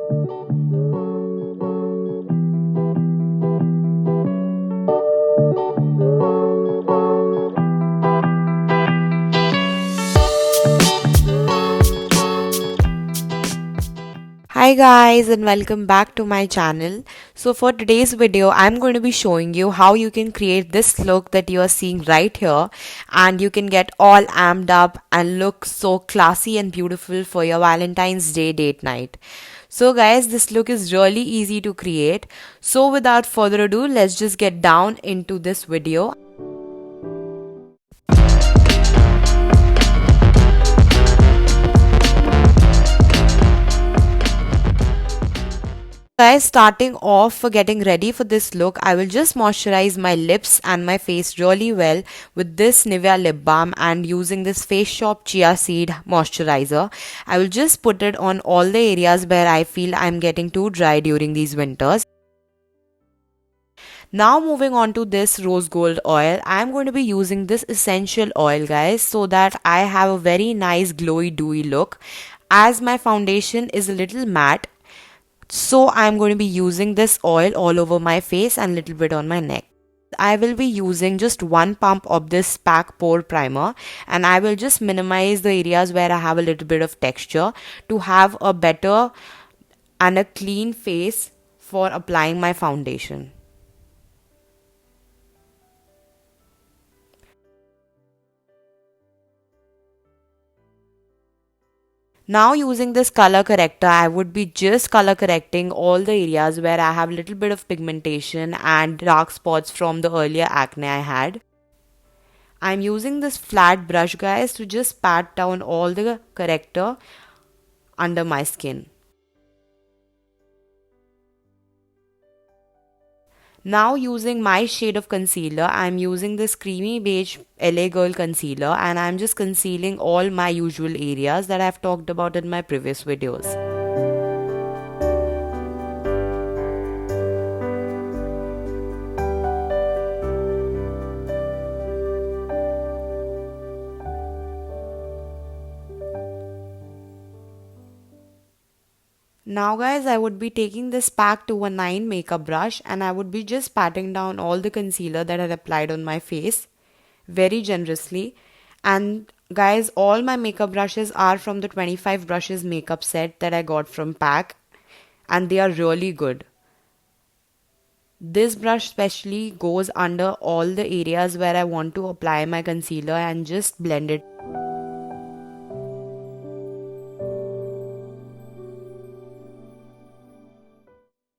Hi guys and welcome back to my channel. So for today's video I'm going to be showing you how you can create this look that you are seeing right here, and you can get all amped up and look so classy and beautiful for your Valentine's Day date night. So guys, this look is really easy to create. So without further ado, let's just get down into this video. Guys, starting off, for getting ready for this look, I will just moisturize my lips and my face really well with this Nivea Lip Balm and using this Faceshop Chia Seed moisturizer. I will just put it on all the areas where I feel I'm getting too dry during these winters. Now moving on to this rose gold oil, I'm going to be using this essential oil guys, so that I have a very nice glowy dewy look, as my foundation is a little matte. So I'm going to be using this oil all over my face and little bit on my neck. I will be using just one pump of this pack pore primer, and I will just minimize the areas where I have a little bit of texture to have a better and a clean face for applying my foundation. Now using this color corrector, I would be just color correcting all the areas where I have little bit of pigmentation and dark spots from the earlier acne I had. I'm using this flat brush guys to just pat down all the corrector under my skin. Now using my shade of concealer, I'm using this creamy beige LA Girl concealer, and I'm just concealing all my usual areas that I've talked about in my previous videos. Now guys, I would be taking this pack 219 makeup brush, and I would be just patting down all the concealer that I had applied on my face very generously. And guys, all my makeup brushes are from the 25 brushes makeup set that I got from pack, and they are really good. This brush especially goes under all the areas where I want to apply my concealer and just blend it.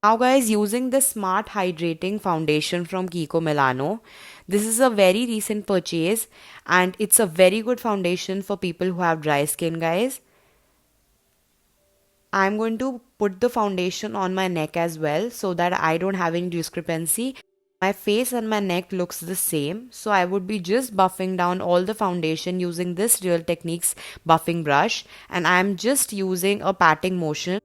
Now guys, using the Smart Hydrating Foundation from Kiko Milano. This is a very recent purchase, and it's a very good foundation for people who have dry skin guys. I'm going to put the foundation on my neck as well, so that I don't have any discrepancy. My face and my neck looks the same, so I would be just buffing down all the foundation using this Real Techniques buffing brush, and I'm just using a patting motion.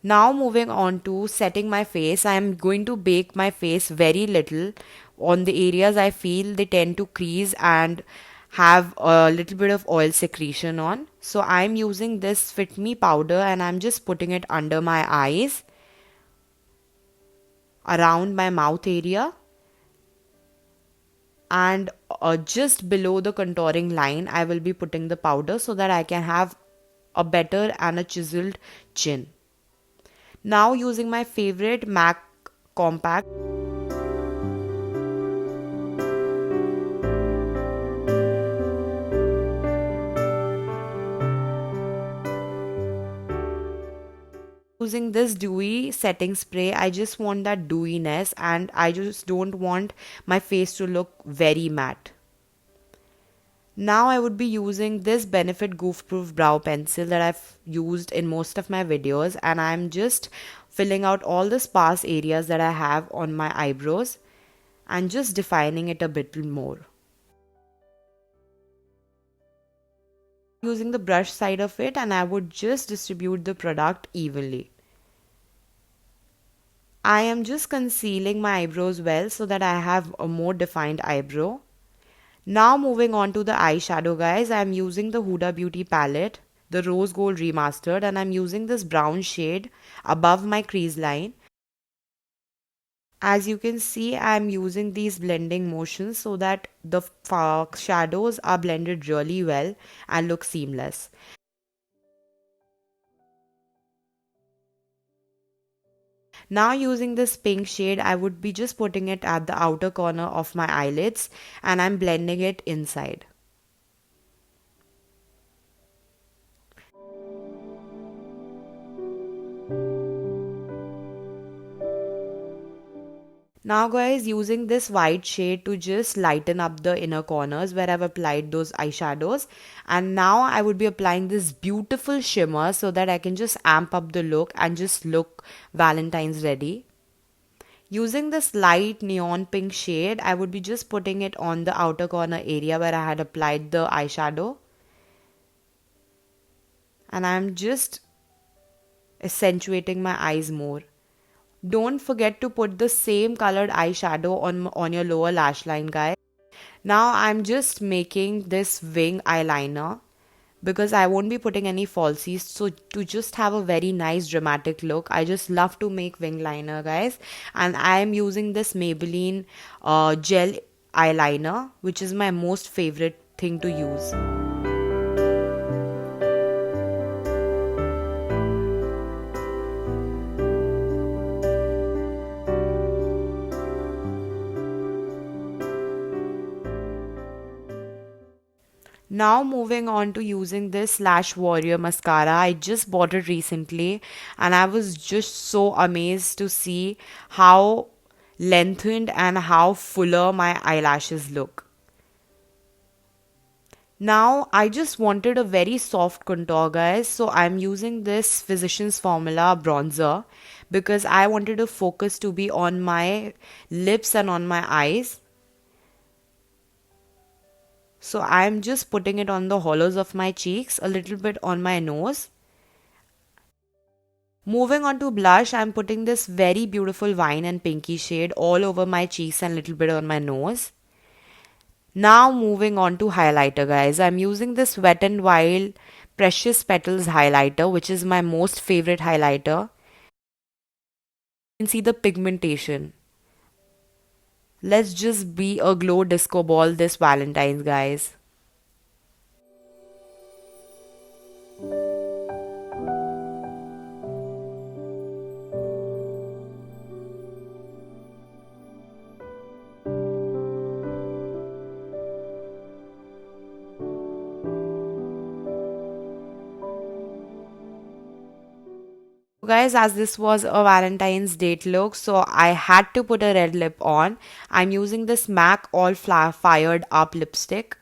Now moving on to setting my face, I am going to bake my face very little on the areas I feel they tend to crease and have a little bit of oil secretion on. So I'm using this Fit Me powder, and I'm just putting it under my eyes, around my mouth area, and just below the contouring line I will be putting the powder so that I can have a better and a chiseled chin. Now using my favorite MAC compact, using this dewy setting spray, I just want that dewiness, and I just don't want my face to look very matte. Now I would be using this Benefit Goof Proof Brow Pencil that I've used in most of my videos, and I'm just filling out all the sparse areas that I have on my eyebrows and just defining it a bit more. Using the brush side of it, and I would just distribute the product evenly. I am just concealing my eyebrows well so that I have a more defined eyebrow. Now moving on to the eyeshadow, guys, I am using the Huda Beauty palette, the Rose Gold Remastered, and I'm using this brown shade above my crease line. As you can see, I'm using these blending motions so that the shadows are blended really well and look seamless. Now using this pink shade, I would be just putting it at the outer corner of my eyelids and I'm blending it inside. Now guys, using this white shade to just lighten up the inner corners where I've applied those eyeshadows. And now I would be applying this beautiful shimmer so that I can just amp up the look and just look Valentine's ready. Using this light neon pink shade, I would be just putting it on the outer corner area where I had applied the eyeshadow. And I'm just accentuating my eyes more. Don't forget to put the same colored eyeshadow on your lower lash line, guys. Now I'm just making this wing eyeliner because I won't be putting any falsies. So to just have a very nice dramatic look, I just love to make wing liner, guys. And I am using this Maybelline Gel eyeliner, which is my most favorite thing to use. Now moving on to using this Lash Warrior mascara. I just bought it recently and I was just so amazed to see how lengthened and how fuller my eyelashes look. Now I just wanted a very soft contour, guys, so I'm using this Physicians Formula bronzer because I wanted the focus to be on my lips and on my eyes. So I'm just putting it on the hollows of my cheeks, a little bit on my nose. Moving on to blush, I'm putting this very beautiful wine and pinky shade all over my cheeks and a little bit on my nose. Now moving on to highlighter, guys. I'm using this Wet n Wild Precious Petals highlighter, which is my most favorite highlighter. You can see the pigmentation. Let's just be a glow disco ball this Valentine's, guys. Guys, as this was a Valentine's date look, so I had to put a red lip on. I'm using this MAC All Fired Up lipstick.